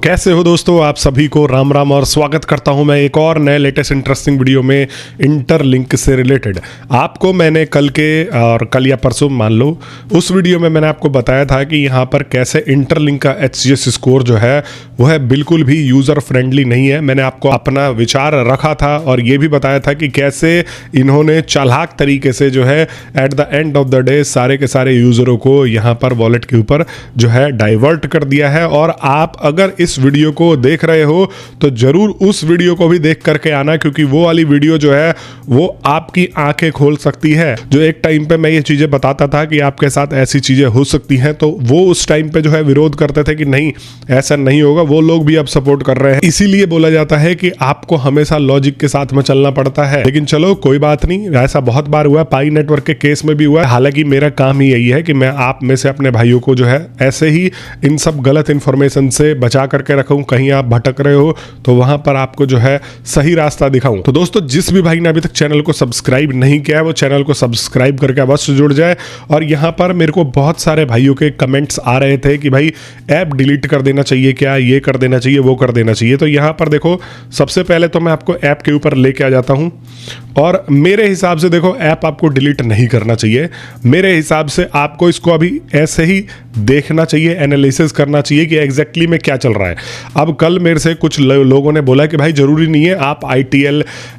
कैसे हो दोस्तों, आप सभी को राम राम और स्वागत करता हूं मैं एक और नए लेटेस्ट इंटरेस्टिंग वीडियो में इंटरलिंक से रिलेटेड। आपको मैंने कल या परसों मान लो उस वीडियो में मैंने आपको बताया था कि यहां पर कैसे इंटरलिंक का HCS स्कोर जो है वो है बिल्कुल भी यूज़र फ्रेंडली नहीं है। मैंने आपको अपना विचार रखा था और ये भी बताया था कि कैसे इन्होंने चालाक तरीके से जो है at the end of the day सारे के सारे यूज़रों को यहाँ पर वॉलेट के ऊपर जो है डाइवर्ट कर दिया है। और आप अगर इस वीडियो को देख रहे हो तो जरूर उस वीडियो को भी देख करके आना, क्योंकि वो वाली वीडियो जो है वो आपकी आंखें खोल सकती है। जो एक टाइम पे मैं ये चीज़ें बताता था कि आपके साथ ऐसी चीज़ें हो सकती हैं, तो वो उस टाइम पे जो है विरोध करते थे कि नहीं ऐसा नहीं होगा, वो लोग भी अब सपोर्ट कर रहे हैं। इसीलिए बोला जाता है कि आपको हमेशा लॉजिक के साथ में चलना पड़ता है। लेकिन चलो कोई बात नहीं, ऐसा बहुत बार हुआ, पाई नेटवर्क के केस में भी हुआ है। हालांकि मेरा काम ही यही है कि मैं आप में से अपने भाइयों को जो है ऐसे ही इन सब गलत इंफॉर्मेशन से बचा करके रखूं। कहीं आप भटक रहे हो तो वहां पर आपको जो है सही रास्ता दिखाऊं। तो दोस्तों, जिस भी भाई ने अभी तक चैनल को सब्सक्राइब नहीं किया है वो चैनल को सब्सक्राइब करके अवश्य जुड़ जाए। और यहां पर मेरे को बहुत सारे भाइयों के कमेंट्स आ रहे थे कि भाई ऐप डिलीट कर देना चाहिए क्या, ये कर देना चाहिए, वो कर देना चाहिए। तो यहां पर देखो, सबसे पहले तो मैं आपको ऐप के ऊपर लेके आ जाता हूं और मेरे हिसाब से देखो ऐप आपको डिलीट नहीं करना चाहिए। मेरे हिसाब से आपको इसको अभी ऐसे ही देखना चाहिए, एनालिसिस करना चाहिए कि एग्जैक्टली में क्या चल रहा है। अब कल मेरे से कुछ लोगों ने बोला कि भाई जरूरी नहीं है आप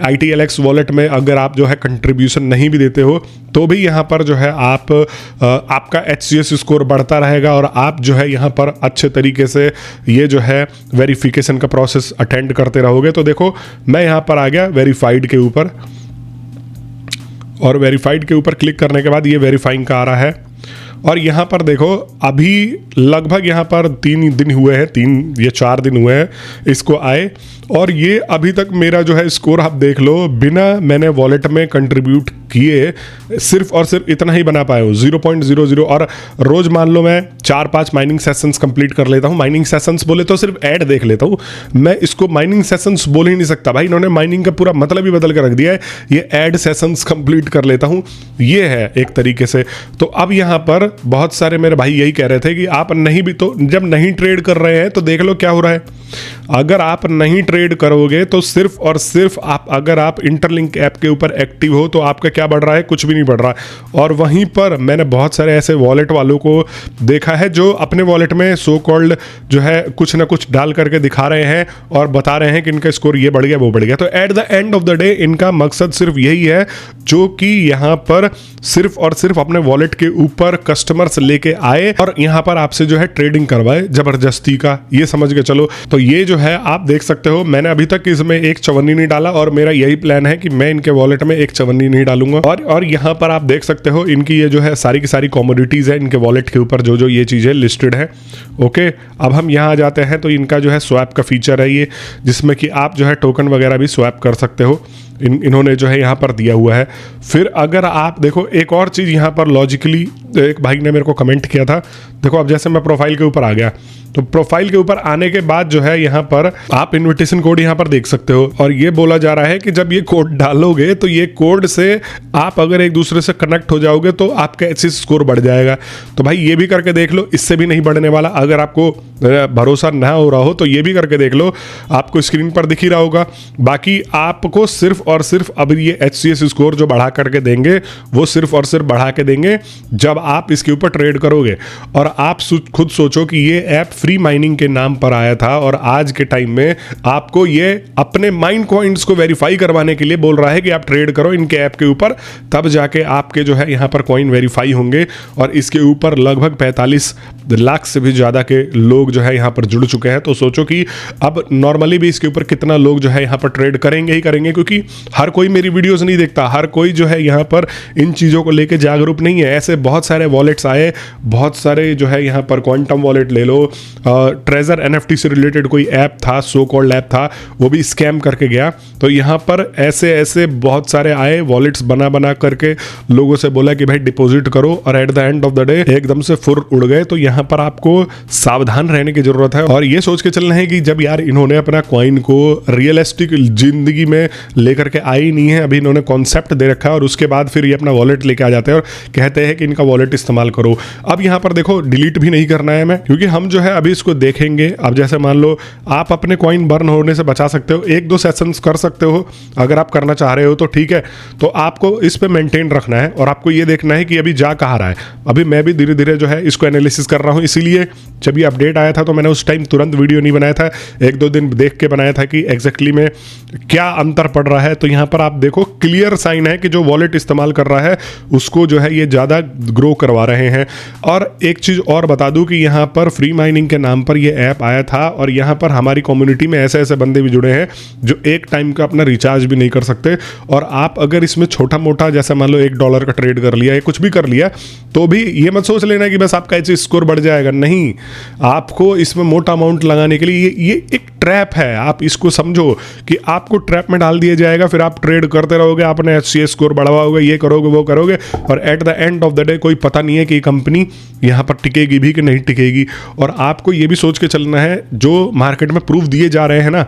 ITLX वॉलेट में अगर आप जो है कंट्रीब्यूशन नहीं भी देते हो तो भी यहाँ पर जो है आपका HCS स्कोर बढ़ता रहेगा और आप जो है यहाँ पर अच्छे तरीके से ये जो है वेरिफिकेशन का प्रोसेस अटेंड करते रहोगे। तो देखो मैं यहाँ पर आ गया वेरीफाइड के ऊपर, और वेरीफाइड के ऊपर क्लिक करने के बाद ये वेरीफाइंग का आ रहा है। और यहाँ पर देखो अभी लगभग यहाँ पर 3 दिन हुए हैं, 4 दिन हुए हैं इसको आए, और ये अभी तक मेरा जो है स्कोर आप देख लो, बिना मैंने वॉलेट में कंट्रीब्यूट किए सिर्फ और सिर्फ इतना ही बना पाया हूँ 0.00। और रोज मान लो मैं 4-5 माइनिंग सेशंस कंप्लीट कर लेता हूँ। माइनिंग सेशंस बोले तो सिर्फ ऐड देख लेता हूँ, मैं इसको माइनिंग सेशंस बोल ही नहीं सकता भाई, इन्होंने माइनिंग का पूरा मतलब ही बदल कर रख दिया है। ये ऐड सेशंस कंप्लीट कर लेता हूँ, ये है एक तरीके से। तो अब यहाँ पर बहुत सारे मेरे भाई यही कह रहे थे कि आप नहीं भी, तो जब नहीं ट्रेड कर रहे हैं तो देख लो क्या हो रहा है। अगर आप नहीं ट्रेड करोगे तो सिर्फ और सिर्फ अगर आप इंटरलिंक ऐप के ऊपर एक्टिव हो तो आपका क्या बढ़ रहा है, कुछ भी नहीं बढ़ रहा। और वहीं पर मैंने बहुत सारे ऐसे वॉलेट वालों को देखा है जो अपने वॉलेट में सो कॉल्ड जो है कुछ ना कुछ डाल करके दिखा रहे हैं और बता रहे हैं कि इनका स्कोर ये बढ़ गया, वो बढ़ गया। तो at the end of the day इनका मकसद सिर्फ यही है, जो कि यहाँ पर सिर्फ और सिर्फ अपने वॉलेट के ऊपर कस्टमर्स लेके आए और यहाँ पर आपसे जो है ट्रेडिंग करवाए जबरदस्ती का, ये समझ के चलो। तो ये जो है आप देख सकते हो, मैंने अभी तक इसमें एक चवन्नी नहीं डाला और मेरा यही प्लान है कि मैं इनके वॉलेट में एक चवन्नी नहीं डालूंगा। और यहाँ पर आप देख सकते हो इनकी ये जो है सारी की सारी कमोडिटीज है इनके वॉलेट के ऊपर, जो ये चीजें लिस्टेड है। ओके, अब हम यहाँ आ जाते हैं तो इनका जो है स्वैप का फीचर है ये, जिसमें कि आप जो है टोकन वगैरह भी स्वैप कर सकते हो, इन्होंने जो है यहाँ पर दिया हुआ है। फिर अगर आप देखो एक और चीज़ यहाँ पर लॉजिकली एक भाई ने मेरे को कमेंट किया था, देखो अब जैसे मैं प्रोफाइल के ऊपर आ गया तो प्रोफाइल के ऊपर आने के बाद जो है यहाँ पर आप इनविटेशन कोड यहाँ पर देख सकते हो, और ये बोला जा रहा है कि जब ये कोड डालोगे तो ये कोड से आप अगर एक दूसरे से कनेक्ट हो जाओगे तो आपका HCS स्कोर बढ़ जाएगा। तो भाई ये भी करके देख लो, इससे भी नहीं बढ़ने वाला। अगर आपको भरोसा ना हो रहा हो तो ये भी करके देख लो, आपको स्क्रीन पर दिख ही रहा होगा। बाकी आपको सिर्फ और सिर्फ अब ये HCS स्कोर जो बढ़ा करके देंगे वो सिर्फ और सिर्फ बढ़ा के देंगे जब आप इसके ऊपर ट्रेड करोगे। और आप खुद सोचो कि ये ऐप फ्री माइनिंग के नाम पर आया था और आज के टाइम में आपको ये अपने माइन कॉइन्स को वेरीफाई करवाने के लिए बोल रहा है कि आप ट्रेड करो इनके ऐप के ऊपर, तब जाके आपके जो है यहाँ पर कॉइन वेरीफाई होंगे। और इसके ऊपर लगभग 45 लाख से भी ज़्यादा के लोग जो है यहाँ पर जुड़ चुके हैं। तो सोचो कि अब नॉर्मली भी इसके ऊपर कितना लोग जो है यहाँ पर ट्रेड करेंगे ही करेंगे, क्योंकि हर कोई मेरी वीडियोस नहीं देखता, हर कोई जो है यहाँ पर इन चीज़ों को लेके जागरूक नहीं है। ऐसे बहुत सारे वॉलेट्स आए, बहुत सारे जो है यहाँ पर क्वांटम वॉलेट ले लो, ट्रेजर NFT से रिलेटेड कोई ऐप था, सो कॉल्ड ऐप था, वो भी स्कैम करके गया। तो यहाँ पर ऐसे बहुत सारे आए वॉलेट्स बना करके लोगों से बोला कि भाई डिपॉजिट करो, और at the end of the day एकदम से फुर उड़ गए। तो यहाँ पर आपको सावधान रहने की जरूरत है और ये सोच के चलना है कि जब यार इन्होंने अपना कॉइन को रियलिस्टिक जिंदगी में लेकर करके आई नहीं है, अभी इन्होंने कॉन्सेप्ट दे रखा है और उसके बाद फिर ये अपना वॉलेट लेके आ जाते हैं और कहते हैं कि इनका वॉलेट इस्तेमाल करो। अब यहाँ पर देखो डिलीट भी नहीं करना है मैं, क्योंकि हम जो है अभी इसको देखेंगे। अब जैसे मान लो आप अपने कॉइन बर्न होने से बचा सकते हो, 1-2 सेशंस कर सकते हो अगर आप करना चाह रहे हो तो ठीक है। तो आपको इस पे मेंटेन रखना है और आपको ये देखना है कि अभी जा कहाँ रहा है। अभी मैं भी धीरे धीरे जो है इसको एनालिसिस कर रहा हूँ, इसीलिए जब ये अपडेट आया था तो मैंने उस टाइम तुरंत वीडियो नहीं बनाया था, 1-2 दिन देख के बनाया था कि एग्जैक्टली में क्या अंतर पड़ रहा है। तो यहाँ पर आप देखो क्लियर साइन है कि जो वॉलेट इस्तेमाल कर रहा है उसको जो है ये ज़्यादा ग्रो करवा रहे हैं। और एक चीज़ और बता दूं कि यहाँ पर फ्री माइनिंग के नाम पर ये ऐप आया था और यहाँ पर हमारी कम्युनिटी में ऐसे ऐसे बंदे भी जुड़े हैं जो एक टाइम का अपना रिचार्ज भी नहीं कर सकते। और आप अगर इसमें छोटा मोटा जैसे मान लो $1 का ट्रेड कर लिया या कुछ भी कर लिया तो भी ये मत सोच लेना कि बस आपका ऐसे स्कोर बढ़ जाएगा, नहीं। आपको इसमें मोटा अमाउंट लगाने के लिए ये एक ट्रैप है। आप इसको समझो कि आपको ट्रैप में डाल दिया जाएगा, फिर आप ट्रेड करते रहोगे, आपने HCS स्कोर बढ़वाओगे, ये करोगे वो करोगे, और at the end of the day कोई पता नहीं है कि कंपनी यहाँ पर टिकेगी भी कि नहीं टिकेगी। और आपको ये भी सोच के चलना है, जो मार्केट में प्रूफ दिए जा रहे हैं ना,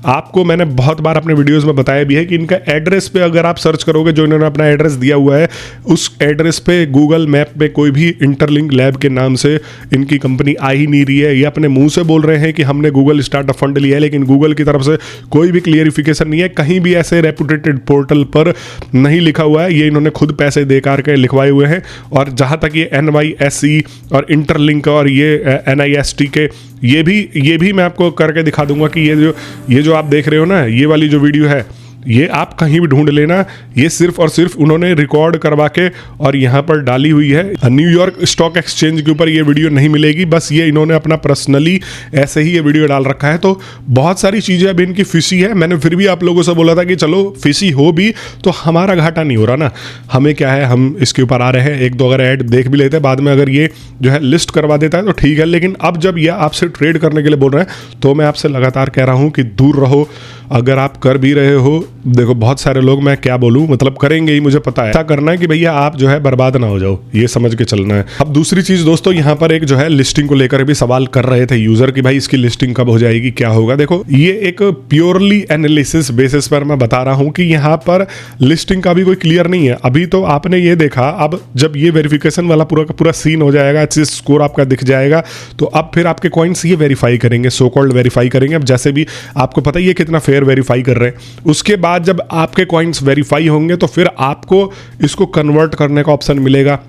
आपको मैंने बहुत बार अपने वीडियोस में बताया भी है कि इनका एड्रेस पे अगर आप सर्च करोगे, जो इन्होंने अपना एड्रेस दिया हुआ है उस एड्रेस पे गूगल मैप पे कोई भी इंटरलिंक लैब के नाम से इनकी कंपनी आ ही नहीं रही है। ये अपने मुंह से बोल रहे हैं कि हमने गूगल स्टार्टअप फंड लिया है, लेकिन गूगल की तरफ से कोई भी क्लियरिफिकेशन नहीं है, कहीं भी ऐसे रेपुटेटेड पोर्टल पर नहीं लिखा हुआ है। ये इन्होंने खुद पैसे देकर के लिखवाए हुए हैं। और जहाँ तक ये NYSE और इंटरलिंक और ये NIST के ये भी मैं आपको करके दिखा दूंगा कि ये जो आप देख रहे हो ना, ये वाली जो वीडियो है, ये आप कहीं भी ढूंढ लेना, ये सिर्फ और सिर्फ उन्होंने रिकॉर्ड करवा के और यहाँ पर डाली हुई है। न्यूयॉर्क स्टॉक एक्सचेंज के ऊपर ये वीडियो नहीं मिलेगी, बस ये इन्होंने अपना पर्सनली ऐसे ही ये वीडियो डाल रखा है। तो बहुत सारी चीज़ें अभी इनकी फिशी है। मैंने फिर भी आप लोगों से बोला था कि चलो फिशी हो भी तो हमारा घाटा नहीं हो रहा ना, हमें क्या है, हम इसके ऊपर आ रहे हैं, 1-2 अगर ऐड देख भी लेते हैं, बाद में अगर ये जो है लिस्ट करवा देता है तो ठीक है। लेकिन अब जब ये आपसे ट्रेड करने के लिए बोल रहे हैं तो मैं आपसे लगातार कह रहा हूँ कि दूर रहो। अगर आप कर भी रहे हो, देखो बहुत सारे लोग, मैं क्या बोलूं, मतलब करेंगे ही, मुझे पता है। ऐसा करना है कि भैया आप जो है बर्बाद ना हो जाओ, ये समझ के चलना है। अब दूसरी चीज दोस्तों, यहाँ पर एक जो है लिस्टिंग को लेकर भी सवाल कर रहे थे यूजर कि भाई इसकी लिस्टिंग कब हो जाएगी, क्या होगा। देखो ये एक प्योरली एनालिसिस बेसिस पर मैं बता रहा हूं कि यहाँ पर लिस्टिंग का भी कोई क्लियर नहीं है। अभी तो आपने ये देखा, अब जब ये वेरिफिकेशन वाला पूरा का पूरा सीन हो जाएगा, अच्छे स्कोर आपका दिख जाएगा, तो अब फिर आपके कॉइन्स ये वेरीफाई करेंगे, सो कॉल्ड वेरीफाई करेंगे। अब जैसे भी आपको पता ही है कितना फेयर वेरीफाई कर रहे हैं। उसके बाद जब आपके कॉइन्स वेरीफाई होंगे तो फिर आपको इसको कन्वर्ट करने का ऑप्शन मिलेगा।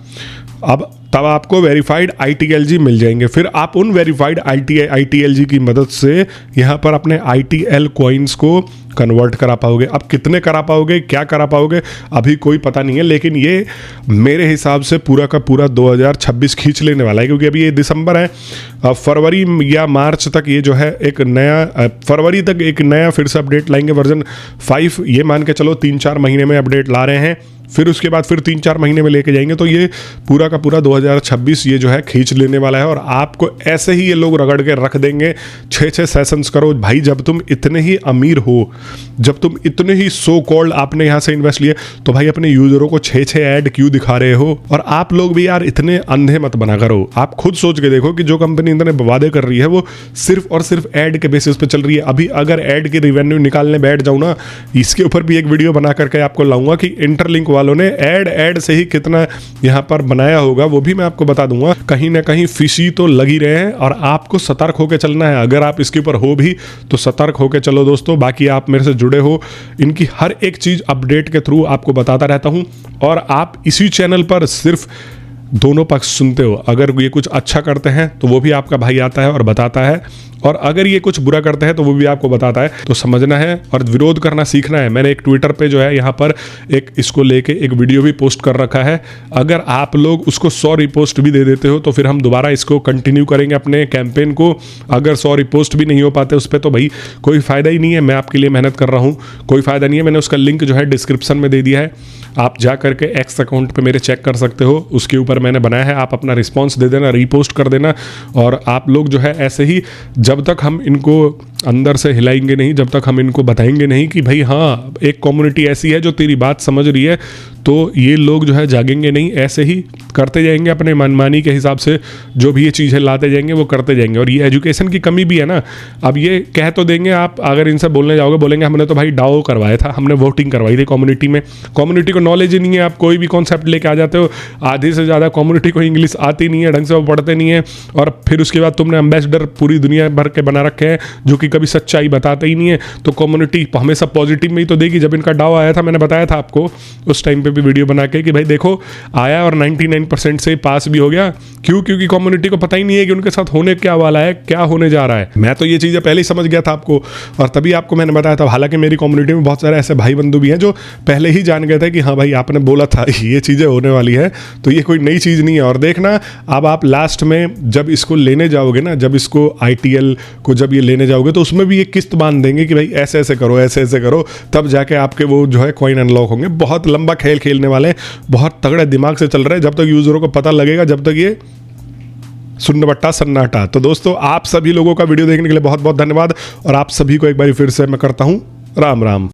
अब तब आपको वेरीफाइड ITLG मिल जाएंगे। फिर आप उन वेरीफाइड ITLG की मदद से यहाँ पर अपने ITL कॉइन्स को कन्वर्ट करा पाओगे। अब कितने करा पाओगे, क्या करा पाओगे, अभी कोई पता नहीं है, लेकिन ये मेरे हिसाब से पूरा का पूरा 2026 खींच लेने वाला है, क्योंकि अभी ये दिसंबर है। फरवरी या मार्च तक ये जो है एक नया, फरवरी तक एक नया फिर से अपडेट लाएंगे, वर्जन 5। ये मान के चलो 3-4 महीने में अपडेट ला रहे हैं, फिर उसके बाद फिर 3-4 महीने में लेके जाएंगे। तो ये पूरा का पूरा 2026 ये जो है खींच लेने वाला है। और आपको ऐसे ही ये लोग रगड़ के रख देंगे। 6-6 सेशंस करो भाई। जब तुम इतने ही अमीर हो, जब तुम इतने ही सो कॉल्ड आपने यहाँ से इन्वेस्ट लिए, तो भाई अपने यूजरों को 6-6 ऐड क्यों दिखा रहे हो। और आप लोग भी यार इतने अंधे मत बना करो। आप खुद सोच के देखो कि जो कंपनी इतने वादे कर रही है वो सिर्फ और सिर्फ ऐड के बेसिस पे चल रही है। अभी अगर ऐड की रेवेन्यू निकालने बैठ जाऊँ ना, इसके ऊपर भी एक वीडियो बना करके आपको लाऊंगा कि इंटरलिंक वालों ने ऐड से ही कितना यहाँ पर बनाया होगा, वो भी मैं आपको बता दूंगा। कहीं ना कहीं फिशी तो लगी रहे हैं और आपको सतर्क होकर चलना है। अगर आप इसके ऊपर हो भी तो सतर्क होकर चलो दोस्तों। बाकी आप मेरे से जुड़े हो, इनकी हर एक चीज अपडेट के थ्रू आपको बताता रहता हूं। और आप इसी चैनल पर सिर्फ दोनों पक्ष सुनते हो। अगर ये कुछ अच्छा करते हैं तो वो भी आपका भाई आता है और बताता है, और अगर ये कुछ बुरा करते हैं तो वो भी आपको बताता है। तो समझना है और विरोध करना सीखना है। मैंने एक ट्विटर पे जो है यहाँ पर एक इसको लेके एक वीडियो भी पोस्ट कर रखा है। अगर आप लोग उसको 100 रिपोस्ट भी दे देते हो तो फिर हम दोबारा इसको कंटिन्यू करेंगे अपने कैंपेन को। अगर 100 रिपोस्ट भी नहीं हो पाते उस पर तो भाई कोई फ़ायदा ही नहीं है। मैं आपके लिए मेहनत कर रहा हूँ, कोई फ़ायदा नहीं है। मैंने उसका लिंक जो है डिस्क्रिप्शन में दे दिया है, आप जा करके एक्स अकाउंट पे मेरे चेक कर सकते हो। उसके ऊपर मैंने बनाया है, आप अपना रिस्पॉन्स दे देना, रीपोस्ट कर देना। और आप लोग जो है ऐसे ही, जब तक हम इनको अंदर से हिलाएंगे नहीं, जब तक हम इनको बताएंगे नहीं कि भाई हाँ एक कम्युनिटी ऐसी है जो तेरी बात समझ रही है, तो ये लोग जो है जागेंगे नहीं, ऐसे ही करते जाएंगे अपने मनमानी के हिसाब से, जो भी ये चीज़ें लाते जाएंगे वो करते जाएंगे। और ये एजुकेशन की कमी भी है ना। अब ये कह तो देंगे, आप अगर इनसे बोलने जाओगे बोलेंगे हमने तो भाई डाओ करवाया था, हमने वोटिंग करवाई थी कम्युनिटी में। कम्युनिटी को नॉलेज ही नहीं है, आप कोई भी कॉन्सेप्ट लेके आ जाते हो। आधे से ज़्यादा कम्युनिटी को इंग्लिश आती नहीं है, ढंग से वो पढ़ते नहीं है, और फिर उसके बाद तुमने एम्बेसडर पूरी दुनिया भर के बना रखे हैं जो कि कभी सच्चाई बताते ही नहीं है। तो कम्युनिटी हमेशा पॉजिटिव में ही तो देगी। जब इनका डाओ आया था, मैंने बताया था आपको उस टाइम पे भी वीडियो बना के कि भाई देखो आया और 99% से पास भी हो गया। क्यों? क्योंकि कम्युनिटी को पता ही नहीं है कि उनके साथ होने क्या वाला है, क्या होने जा रहा है। मैं तो ये चीज़ें पहले ही समझ गया था आपको, और तभी आपको मैंने बताया था। हालांकि मेरी कम्युनिटी में बहुत सारे ऐसे भाई बंधु भी हैं जो पहले ही जान गए थे कि हाँ भाई आपने बोला था ये चीज़ें होने वाली है, तो ये कोई नई चीज़ नहीं है। और देखना अब आप लास्ट में जब इसको लेने जाओगे ना, जब इसको ITL को जब ये लेने जाओगे, तो उसमें भी एक किस्त बांध देंगे कि भाई ऐसे ऐसे करो, ऐसे ऐसे करो, तब जाके आपके वो जो है कॉइन अनलॉक होंगे। बहुत लंबा खेल खेलने वाले, बहुत तगड़े दिमाग से चल रहे हैं। जब तक यूजरों को पता लगेगा, जब तक ये सुन्न बट्टा सन्नाटा। तो दोस्तों आप सभी लोगों का वीडियो देखने के लिए बहुत बहुत धन्यवाद, और आप सभी को एक बार फिर से मैं करता हूं राम राम।